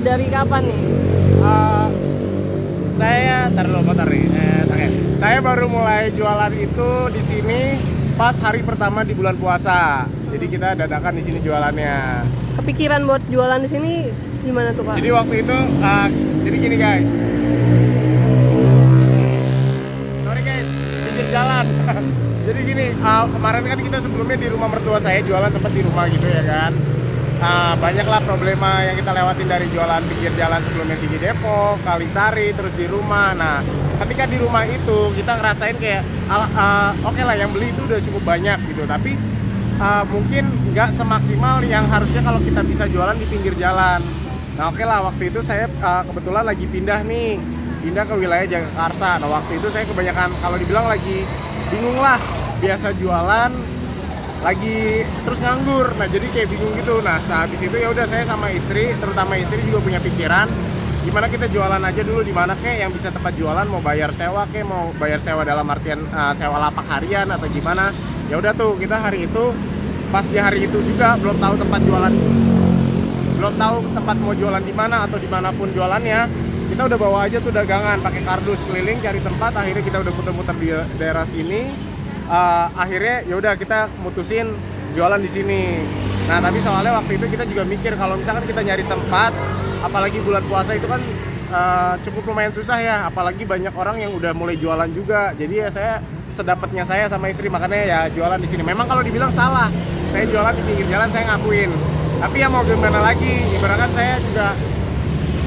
dari kapan nih? Eh, saya saya baru mulai jualan itu di sini pas hari pertama di bulan puasa. Jadi kita dadakan di sini jualannya. Kepikiran buat jualan di sini gimana tuh, Pak? Jadi waktu itu jadi gini guys. Sorry guys, pinggir jalan. Jadi gini, kemarin kan kita sebelumnya di rumah mertua saya jualan tempat di rumah gitu ya kan. Banyaklah problema yang kita lewatin dari jualan pinggir jalan sebelumnya di Depok, Kalisari, terus di rumah. Nah, ketika di rumah itu kita ngerasain kayak oke lah yang beli itu udah cukup banyak gitu, tapi mungkin nggak semaksimal yang harusnya kalau kita bisa jualan di pinggir jalan. Nah oke lah, waktu itu saya kebetulan lagi pindah ke wilayah Jakarta. Nah waktu itu saya kebanyakan kalau dibilang lagi bingung lah, biasa jualan lagi terus nganggur. Nah jadi kayak bingung gitu. Nah sehabis itu ya udah saya sama istri, terutama istri juga punya pikiran gimana kita jualan aja dulu di mana kek yang bisa tempat jualan, mau bayar sewa kek, mau bayar sewa dalam artian sewa lapak harian atau gimana. Ya udah tuh kita hari itu pas di hari itu juga belum tahu tempat jualan, belum tahu tempat mau jualan di mana atau dimanapun jualannya. Kita udah bawa aja tuh dagangan pakai kardus keliling cari tempat. Akhirnya kita udah muter-muter di daerah sini. Akhirnya ya udah kita mutusin jualan di sini. Nah tapi soalnya waktu itu kita juga mikir kalau misalkan kita nyari tempat, apalagi bulan puasa itu kan cukup lumayan susah ya, apalagi banyak orang yang udah mulai jualan juga. Jadi ya saya sedapatnya saya sama istri, makanya ya jualan di sini. Memang kalau dibilang salah, saya jualan di pinggir jalan, saya ngakuin. Tapi ya mau gimana lagi, ibaratkan saya juga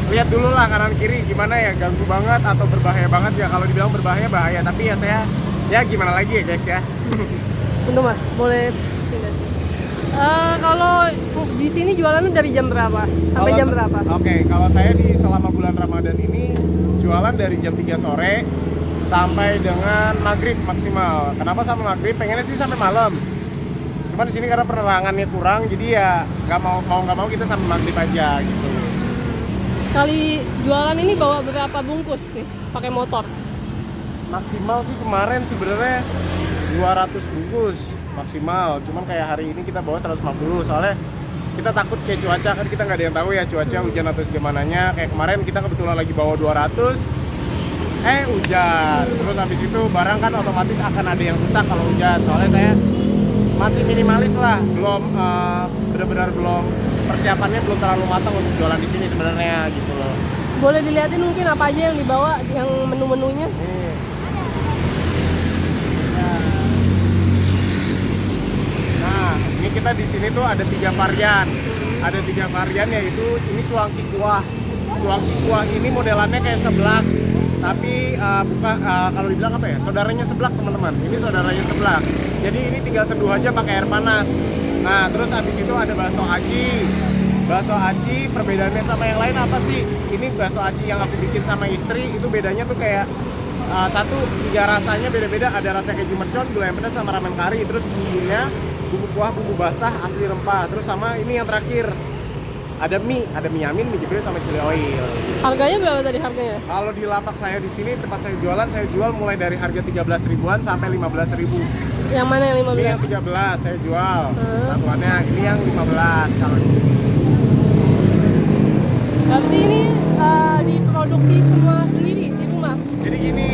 lihat dulu lah kanan kiri gimana ya, ganggu banget atau berbahaya banget ya. Kalau dibilang berbahaya bahaya, tapi ya saya ya gimana lagi ya guys ya. Untuk Mas, boleh pindah. Kalau di sini jualannya dari jam berapa sampai jam berapa? Oke, kalau saya di selama bulan Ramadan ini jualan dari jam 3 sore sampai dengan maghrib maksimal. Kenapa sampai maghrib? Pengennya sih sampai malam. Cuma di sini karena penerangannya kurang, jadi ya nggak mau kita sampai maghrib aja gitu. Sekali jualan ini bawa berapa bungkus nih pakai motor? Maksimal sih kemarin sebenarnya 200 bungkus maksimal. Cuman kayak hari ini kita bawa 150 soalnya kita takut kayak cuaca, kan kita nggak ada yang tahu ya cuaca hujan atau segamananya. Kayak kemarin kita kebetulan lagi bawa 200, hujan. Terus habis itu barang kan otomatis akan ada yang rusak kalau hujan. Soalnya saya masih minimalis lah, belum benar-benar belum persiapannya belum terlalu matang untuk jualan di sini sebenarnya gitu loh. Boleh dilihatin mungkin apa aja yang dibawa, yang menu-menunya? Nah, ini kita di sini tuh ada 3 varian. Ada 3 varian, yaitu ini cuangki kuah. Cuangki kuah ini modelannya kayak seblak, tapi bukan kalau dibilang apa ya? Saudaranya seblak teman-teman. Ini saudaranya seblak. Jadi ini tinggal seduh aja pakai air panas. Nah, terus habis itu ada bakso aci. Bakso aci perbedaannya sama yang lain apa sih? Ini bakso aci yang aku bikin sama istri itu bedanya tuh kayak satu, 3 rasanya beda-beda. Ada rasa keju mercon, gula yang pedas sama ramen kari. Terus bumbunya bumbu kuah, bumbu basah asli rempah. Terus sama ini yang terakhir ada mie yamin, mie jebril sama chili oil. Harganya berapa tadi harganya? Kalau di lapak saya di sini tempat saya jualan, saya jual mulai dari harga 13 ribuan sampai 15 ribu. Yang mana yang 15? Ini yang 13 saya jual. Satuannya ini yang 15 kalau di sini. Berarti ini diproduksi semua sendiri di rumah? Jadi gini,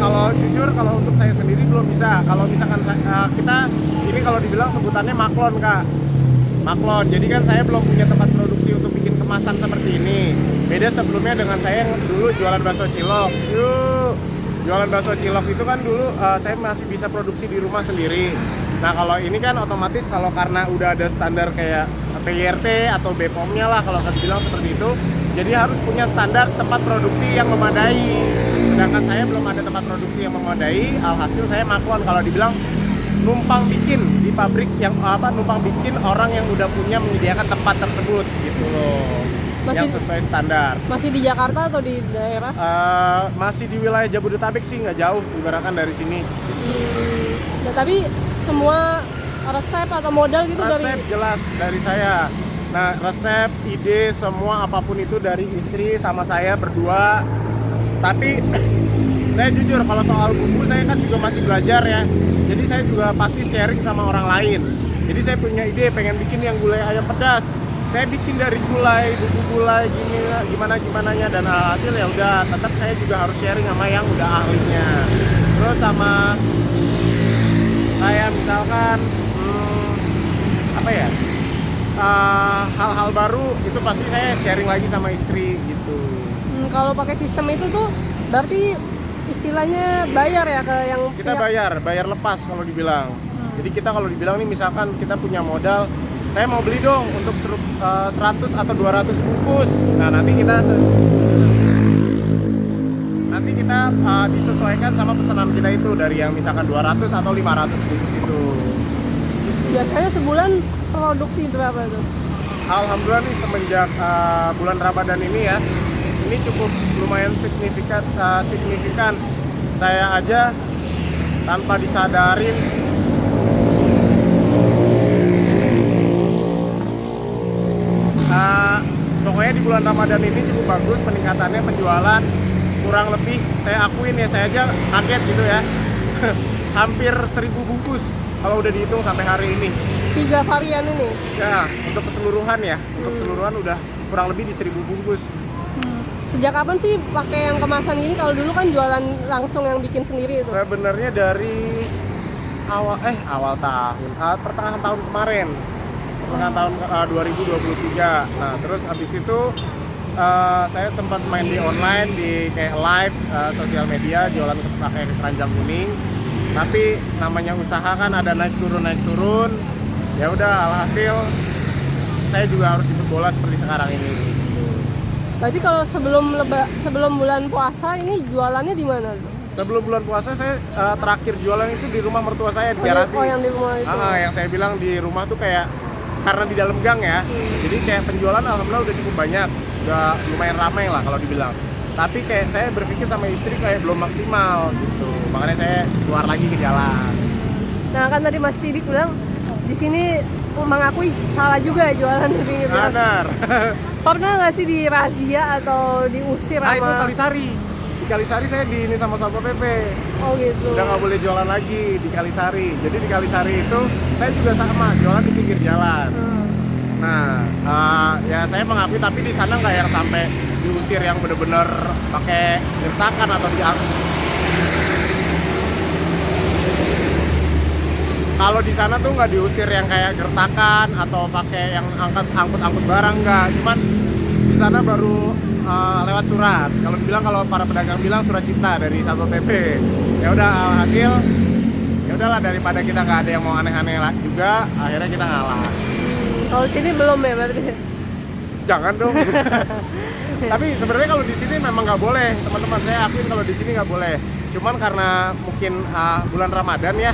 kalau jujur kalau untuk saya sendiri belum bisa. Kalau misalkan kita ini kalau dibilang sebutannya maklon kak, maklon. Jadi kan saya belum punya tempat produksi untuk bikin kemasan seperti ini. Beda sebelumnya dengan saya yang dulu jualan bakso cilok. Jualan bakso cilok itu kan dulu saya masih bisa produksi di rumah sendiri. Nah kalau ini kan otomatis kalau karena udah ada standar kayak PYRT atau BPOM-nya lah kalau kita bilang seperti itu, jadi harus punya standar tempat produksi yang memadai. Sedangkan saya belum ada tempat produksi yang memadai, alhasil saya maklon. Kalau dibilang numpang bikin di pabrik yang numpang bikin orang yang udah punya menyediakan tempat tersebut gitu loh. Yang sesuai standar. Masih di Jakarta atau di daerah? Masih di wilayah Jabodetabek sih, nggak jauh ibaratkan dari sini. Nah, tapi semua resep atau modal gitu resep jelas dari saya. Nah resep, ide, semua apapun itu dari istri sama saya berdua. Tapi saya jujur kalau soal bumbu saya kan juga masih belajar ya. Jadi saya juga pasti sharing sama orang lain. Jadi saya punya ide pengen bikin yang gulai ayam pedas. saya bikin dari gulai, bumbu gulai gimananya, dan hasil ya udah tetap saya juga harus sharing sama yang udah ahlinya. Terus sama kayak misalkan apa ya, hal-hal baru itu pasti saya sharing lagi sama istri gitu. Kalau pakai sistem itu tuh berarti istilahnya bayar ya ke yang Kita bayar lepas kalau dibilang. Jadi kita kalau dibilang nih misalkan kita punya modal, saya mau beli dong untuk 100 atau 200 bungkus. Nah nanti kita disesuaikan sama pesanan kita itu dari yang misalkan 200 atau 500 bungkus itu. Biasanya sebulan produksi berapa tuh? Alhamdulillah nih semenjak bulan Ramadan ini ya, ini cukup lumayan signifikan. Saya aja tanpa disadarin pokoknya di bulan Ramadan ini cukup bagus peningkatannya penjualan, kurang lebih saya akuin ya, saya aja kaget gitu ya. Hampir 1000 bungkus kalau udah dihitung sampai hari ini. 3 varian ini? Ya, untuk keseluruhan ya, untuk keseluruhan udah kurang lebih di 1000 bungkus. Sejak kapan sih pakai yang kemasan ini? Kalau dulu kan jualan langsung yang bikin sendiri itu. Sebenarnya dari awal tahun, pertengahan tahun kemarin, pertengahan tahun 2023. Nah, terus habis itu saya sempat main di online, di kayak live sosial media, jualan pakai keranjang kuning. Tapi namanya usaha kan ada naik turun. Ya udah, alhasil saya juga harus jemput bola seperti sekarang ini. Berarti kalau sebelum bulan puasa ini jualannya di mana? Sebelum bulan puasa saya terakhir jualan itu di rumah mertua saya di garasi. Oh, yang di rumah itu. Yang saya bilang di rumah tuh kayak karena di dalam gang ya. Jadi kayak penjualan alhamdulillah udah cukup banyak, udah lumayan ramai lah kalau dibilang. Tapi kayak saya berpikir sama istri kayak belum maksimal gitu. Makanya saya keluar lagi ke jalan. Nah, kan tadi Mas Sidik bilang di sini mengakui salah juga ya jualan di pinggir jalan. Benar. Pernah nggak sih di razia atau diusir sama? Itu Kalisari. Di Kalisari saya di ini sama Satpol PP. Oh gitu. Udah nggak boleh jualan lagi di Kalisari. Jadi di Kalisari itu saya juga sama jualan di pinggir jalan. Nah, ya saya mengakui, tapi di sana nggak yang sampai diusir yang bener-bener pakai gertakan atau diangkut. Kalau di sana tuh nggak diusir yang kayak gertakan atau pakai yang angkut barang, nggak. Cuman di sana baru lewat surat. Kalau bilang, kalau para pedagang bilang surat cinta dari Satpol PP. Ya udah, alhasil ya udahlah, daripada kita nggak ada yang mau aneh-aneh lah juga, akhirnya kita ngalah. Kalau sini belum ya berarti? Jangan dong. Tapi sebenarnya kalau di sini memang nggak boleh, teman-teman, saya akuin kalau di sini nggak boleh. Cuman karena mungkin bulan Ramadan ya,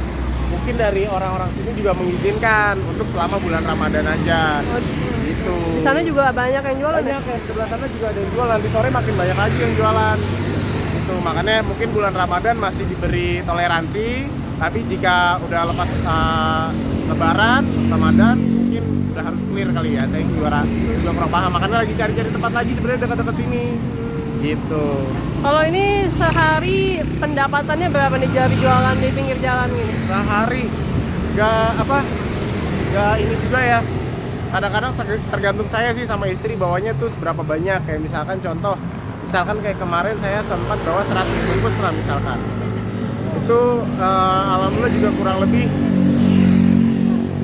mungkin dari orang-orang sini juga mengizinkan untuk selama bulan Ramadan aja. Gitu. Di sana juga banyak yang jualan. Banyak ya, sebelah sana juga ada yang jualan. Di sore makin banyak lagi yang jualan. Itu makanya mungkin bulan Ramadan masih diberi toleransi, tapi jika udah lepas Lebaran, Ramadan, mungkin udah harus clear kali ya. Saya juga kurang paham, makanya lagi cari-cari tempat lagi sebenarnya dekat-dekat sini. Gitu. Kalau ini sehari pendapatannya berapa nih dari jualan di pinggir jalan ini? Sehari gak ini juga ya. Kadang-kadang tergantung saya sih sama istri bawanya tuh seberapa banyak. Kayak misalkan kayak kemarin saya sempat bawa 100 bungkus lah misalkan. Itu alhamdulillah juga kurang lebih,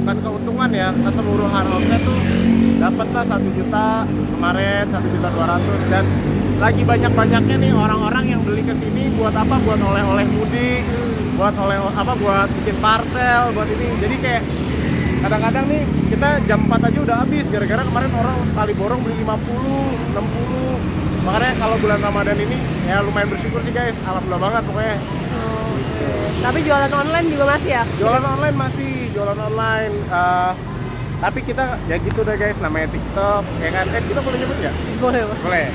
bukan keuntungan ya, keseluruhan omset tuh dapatlah 1 juta kemarin, 1.200.000. Dan lagi banyak-banyaknya nih orang-orang yang beli ke sini buat apa? Buat oleh-oleh mudik, buat buat bikin parcel, buat ini. Jadi kayak kadang-kadang nih kita jam 4 aja udah habis gara-gara kemarin orang sekali borong beli 50, 60. Makanya kalau bulan Ramadan ini ya lumayan bersyukur sih guys, alhamdulillah banget pokoknya. Tapi jualan online juga masih ya? Jualan online. Tapi kita ya gitu deh guys, namanya TikTok ya kan. Kita boleh nyebut nggak? Boleh.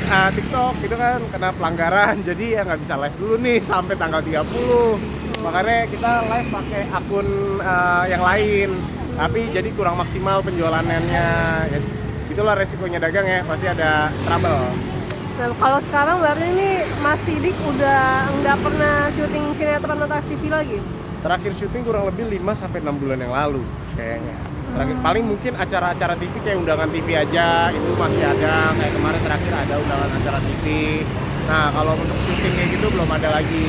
TikTok itu kan kena pelanggaran, jadi ya nggak bisa live dulu nih sampai tanggal 30. Makanya kita live pakai akun yang lain, tapi jadi kurang maksimal penjualannya. Ya, itulah resikonya dagang ya, pasti ada trouble. Nah, kalau sekarang berarti ini Mas Sidik udah nggak pernah syuting sinetron atau FTV lagi? Terakhir syuting kurang lebih 5-6 bulan yang lalu kayaknya. Terakhir paling mungkin acara-acara TV kayak undangan TV aja itu masih ada, kayak kemarin terakhir ada undangan acara TV. Nah kalau untuk syuting kayak gitu belum ada lagi.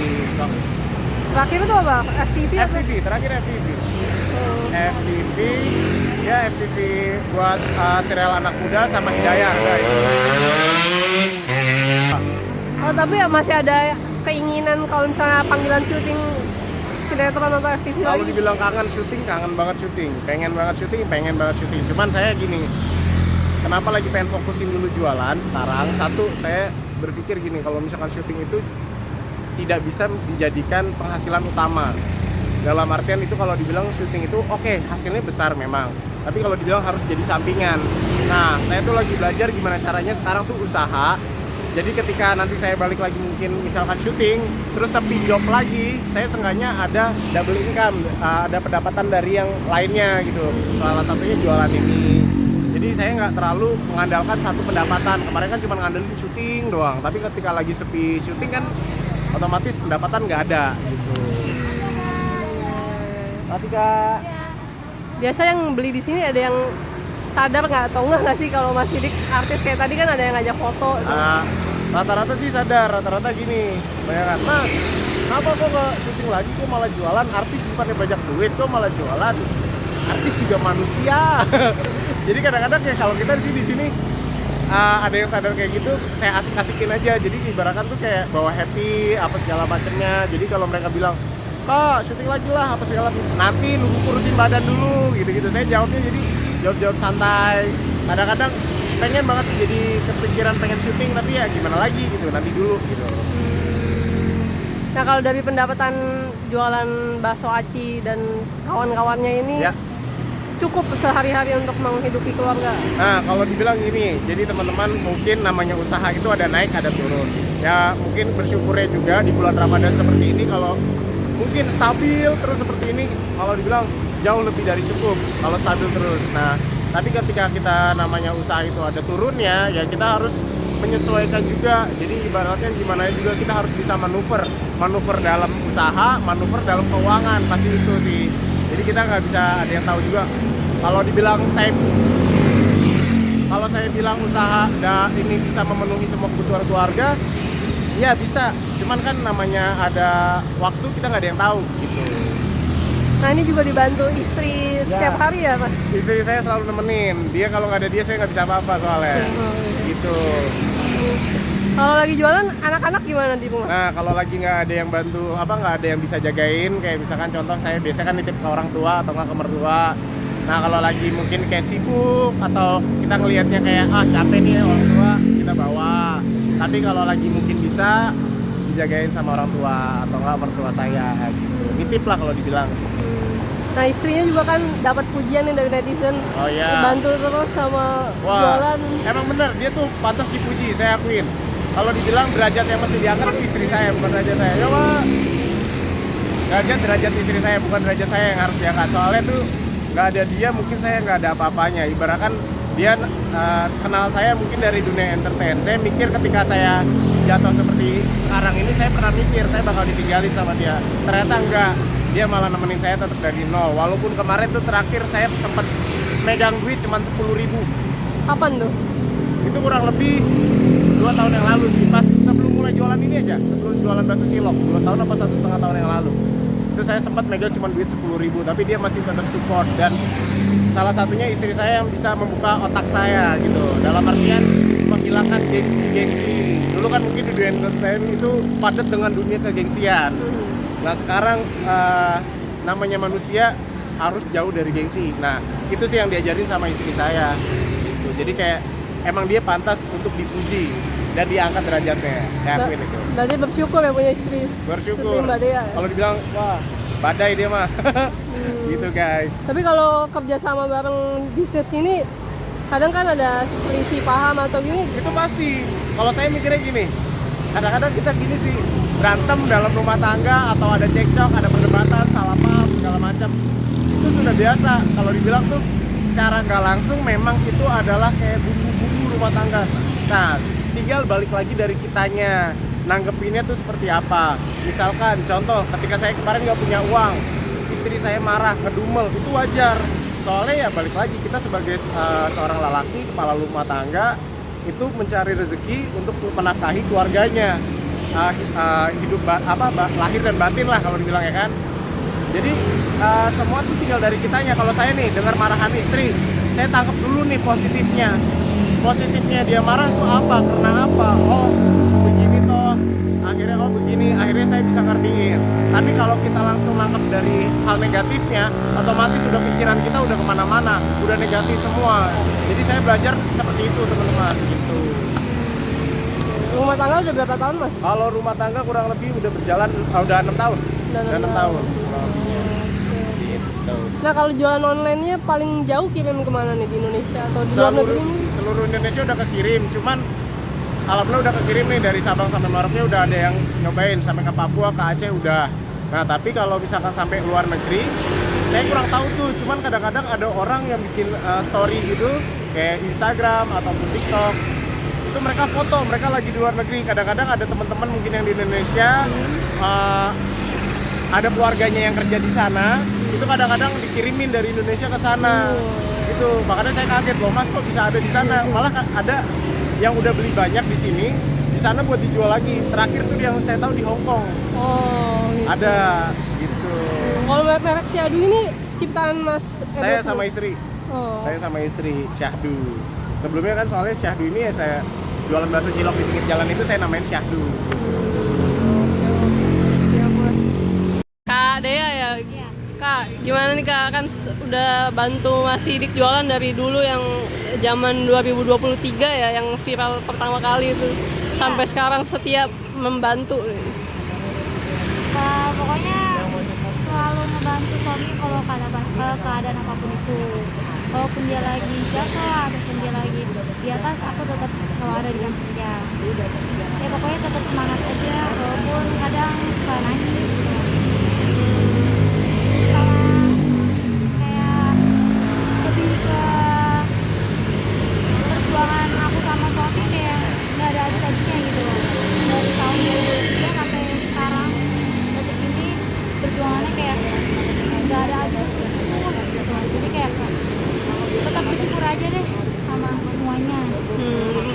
Terakhir itu apa? FTV atau? FTV, terakhir FTV. FTV, ya FTV buat serial anak muda sama Hidayah. Oh tapi ya masih ada keinginan kalau misalnya panggilan syuting sinetron atau FTV Kalau lagi? dibilang kangen banget syuting, pengen banget syuting. Cuman saya gini, kenapa lagi pengen fokusin dulu jualan sekarang? Satu, saya berpikir gini, kalau misalkan syuting itu tidak bisa dijadikan penghasilan utama. Dalam artian itu kalau dibilang syuting itu oke, hasilnya besar memang. Tapi kalau dibilang harus jadi sampingan. Nah, saya tuh lagi belajar gimana caranya sekarang tuh usaha. Jadi ketika nanti saya balik lagi mungkin misalkan syuting, terus sepi job lagi, saya seenggaknya ada double income, ada pendapatan dari yang lainnya gitu. Salah satunya jualan ini. Jadi saya nggak terlalu mengandalkan satu pendapatan. Kemarin kan cuma ngandelin syuting doang. Tapi ketika lagi sepi syuting kan otomatis pendapatan nggak ada gitu. Tapi Kak, Biasa yang beli di sini ada yang sadar nggak atau enggak sih kalau Mas Sidik artis kayak tadi kan ada yang ngajak foto gitu. rata-rata sih sadar, rata-rata gini, bayangan Mas, kenapa kok nggak syuting lagi, kok malah jualan? Artis bukannya banyak duit, kok malah jualan? Artis juga manusia. Jadi kadang-kadang kayak kalau kita di sini ada yang sadar kayak gitu, saya asik-asikin aja. Jadi ibaratkan tuh kayak bawa happy apa segala macamnya. Jadi kalau mereka bilang, Kak syuting lagi lah apa segala, nanti nunggu kurusin badan dulu gitu-gitu. Saya jawabnya jadi jawab santai. Kadang-kadang pengen banget jadi kepikiran pengen syuting, tapi ya gimana lagi gitu, nanti dulu gitu. Nah kalau dari pendapatan jualan bakso aci dan kawan-kawannya ini Ya. cukup sehari-hari untuk menghidupi keluarga. Nah, kalau dibilang gini, jadi teman-teman mungkin namanya usaha itu ada naik, ada turun. Ya, mungkin bersyukurnya juga di bulan Ramadan seperti ini kalau mungkin stabil terus seperti ini, kalau dibilang jauh lebih dari cukup kalau stabil terus. Nah, tapi ketika kita namanya usaha itu ada turunnya, ya kita harus menyesuaikan juga. Jadi ibaratnya gimana juga kita harus bisa manuver dalam usaha, manuver dalam keuangan, pasti itu sih. Jadi kita nggak bisa ada yang tahu juga. Kalau saya bilang usaha ini bisa memenuhi semua kebutuhan keluarga, ya bisa. Cuman kan namanya ada waktu, kita nggak ada yang tahu gitu. Nah ini juga dibantu istri setiap hari ya Mas? Istri saya selalu nemenin. Dia kalau nggak ada dia saya nggak bisa apa-apa soalnya. Gitu. Kalau lagi jualan anak-anak gimana di rumah? Nah kalau lagi nggak ada yang bantu, nggak ada yang bisa jagain, kayak misalkan contoh saya biasa kan nitip ke orang tua atau nggak ke mertua. Nah kalau lagi mungkin kayak sibuk atau kita ngelihatnya kayak capek nih orang tua, kita bawa. Tapi kalau lagi mungkin bisa dijagain sama orang tua atau nggak mertua saya gitu. Nitip lah kalau dibilang. Nah istrinya juga kan dapat pujian nih dari netizen. Oh iya. Bantu terus sama jualan. Emang bener, dia tuh pantas dipuji, saya akuin. Kalau dibilang derajat yang mesti diangkat itu istri saya, bukan derajat saya. Ya Pak, derajat istri saya, bukan derajat saya yang harus diangkat. Soalnya tuh nggak ada dia, mungkin saya nggak ada apa-apanya. Ibaratkan dia kenal saya mungkin dari dunia entertain. Saya mikir ketika saya jatuh seperti sekarang ini, saya pernah mikir saya bakal ditinggalin sama dia. Ternyata enggak, dia malah nemenin saya tetap dari nol. Walaupun kemarin tuh terakhir saya sempat megang duit cuma 10.000. Kapan tuh? Itu kurang lebih 2 tahun yang lalu sih, pas sebelum mulai jualan ini aja, sebelum jualan bakso cilok, 2 tahun apa 1,5 tahun yang lalu. Itu saya sempat megang cuma duit 10.000, tapi dia masih tetap support. Dan salah satunya istri saya yang bisa membuka otak saya gitu, dalam artian menghilangkan gengsi. Dulu kan mungkin di dunia entertain itu padat dengan dunia kegengsian. Nah sekarang namanya manusia harus jauh dari gengsi. Nah itu sih yang diajarin sama istri saya gitu. Jadi kayak emang dia pantas untuk dipuji dan diangkat derajatnya. Saya akuin itu. Berarti bersyukur ya punya istri. Bersyukur. Mbak Dea. Kalau dibilang wah badai dia mah. Gitu guys. Tapi kalau kerja sama bareng bisnis gini, kadang kan ada selisih paham atau gini. Itu pasti. Kalau saya mikirnya gini, kadang-kadang kita gini sih, berantem dalam rumah tangga atau ada cekcok, ada perdebatan, salah paham segala macam. Itu sudah biasa. Kalau dibilang tuh secara nggak langsung memang itu adalah kayak bumbu-bumbu rumah tangga. Nah, tinggal balik lagi dari kitanya, nanggepinnya tuh seperti apa. Misalkan contoh, ketika saya kemarin nggak punya uang, istri saya marah, ngedumel, itu wajar. soalnya ya balik lagi kita sebagai seorang lelaki kepala rumah tangga itu mencari rezeki untuk menafkahi keluarganya, hidup lahir dan batin lah kalau dibilang ya kan. Jadi semua tuh tinggal dari kitanya. Kalau saya nih dengar marahan istri, saya tangkap dulu nih positifnya dia marah tuh apa, karena apa, oh begini toh akhirnya, oh begini, akhirnya saya bisa ngertiin. Tapi kalau kita langsung nangkep dari hal negatifnya, otomatis udah pikiran kita udah kemana-mana, udah negatif semua. Jadi saya belajar seperti itu teman-teman gitu. Rumah tangga udah berapa tahun mas? Kalau rumah tangga kurang lebih udah berjalan udah 6 tahun. Udah 6 tahun. Gitu. Nah kalau jualan online-nya paling jauh kirim kemana nih, di Indonesia atau di luar negeri? Seluruh Indonesia udah kekirim, cuman alhamdulillah udah kekirim nih dari Sabang sampai Merauke, udah ada yang nyobain sampai ke Papua, ke Aceh udah. Nah tapi kalau misalkan sampai luar negeri, saya kurang tahu tuh. Cuman kadang-kadang ada orang yang bikin story gitu, kayak Instagram ataupun TikTok. Itu mereka foto, mereka lagi di luar negeri. Kadang-kadang ada teman-teman mungkin yang di Indonesia, ada keluarganya yang kerja di sana. Itu kadang-kadang dikirimin dari Indonesia ke sana. Gitu. Makanya saya kaget loh, Mas kok bisa ada di sana. Malah ada yang udah beli banyak di sini, di sana buat dijual lagi. Terakhir tuh yang saya tahu di Hong Kong. Oh, gitu. Ada gitu. Kalau merek Syahdu ini ciptaan Mas Edo? Saya sama istri. Oh. Saya sama istri Syahdu. Sebelumnya kan soalnya Syahdu ini ya saya jualan bakso cilok di pinggir jalan itu saya namain Syahdu. Siap, Mas. Kak Dea ya? Iya. Kak, gimana nih Kak? Kan udah bantu Mas Sidik jualan dari dulu yang zaman 2023 ya, yang viral pertama kali itu. Sampai sekarang setia membantu. Pokoknya selalu ngebantu suami kalau keadaan apapun itu. Walaupun dia lagi jatuh ataupun dia lagi di atas, aku tetap selalu ada di samping dia. Ya pokoknya tetap semangat aja, walaupun kadang suka nangis gitu. Sama kayak lebih ke perjuangan aku sama suami kayak nggak ada habis-habisnya gitu loh. Dari tahun 2003 sampai sekarang detik ini perjuangannya kayak nggak ada habis-habisnya gitu. Jadi kayak tetap bersyukur aja deh sama semuanya.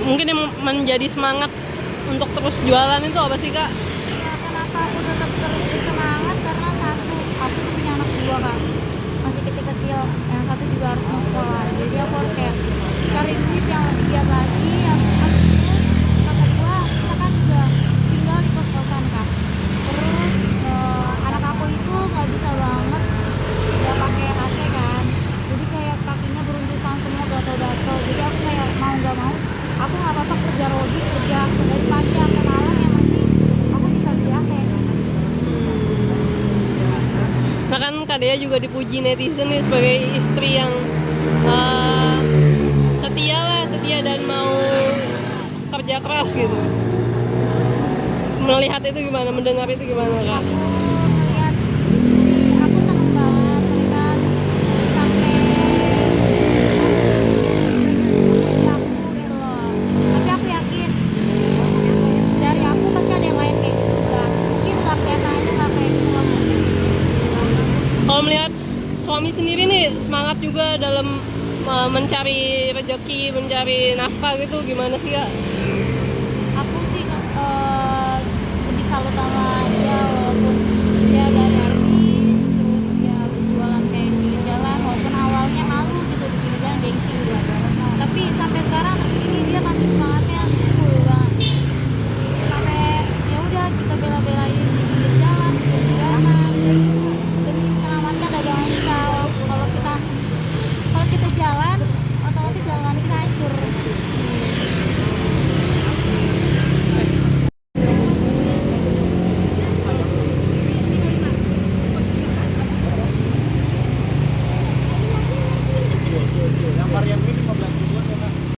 Mungkin yang menjadi semangat untuk terus jualan itu apa sih Kak? Ya, kenapa aku tetap terus bersemangat, karena satu, aku tuh punya anak dua Kak, masih kecil-kecil, yang satu juga harus mau sekolah. Jadi aku harus kayak cari duit yang lebih giat lagi. Yang kedua, kita kan juga tinggal di kos-kosan Kak. Terus anak aku itu nggak bisa banget nggak pakai AC kan, jadi kayak kakinya beruntusan semua, gatal-gatal. Jadi aku kayak mau nggak mau, aku nggak apa-apa kerja rodi, kerja dari pagi sampai malam, yang penting aku bisa beli AC. Nah kan Kak Dea juga dipuji netizen nih sebagai istri yang setia dan mau kerja keras gitu. Melihat itu gimana, mendengar itu gimana Kak? Aku melihat aku seneng banget mereka sampai aku gitu loh. Tapi aku yakin dari aku pasti ada yang lain kayak gitu juga. Mungkin nggak kelihatan aja, nggak kayak gitu loh. Kalau melihat suami sendiri nih semangat juga dalam mencari rezeki, mencari nafkah gitu, gimana sih Kak?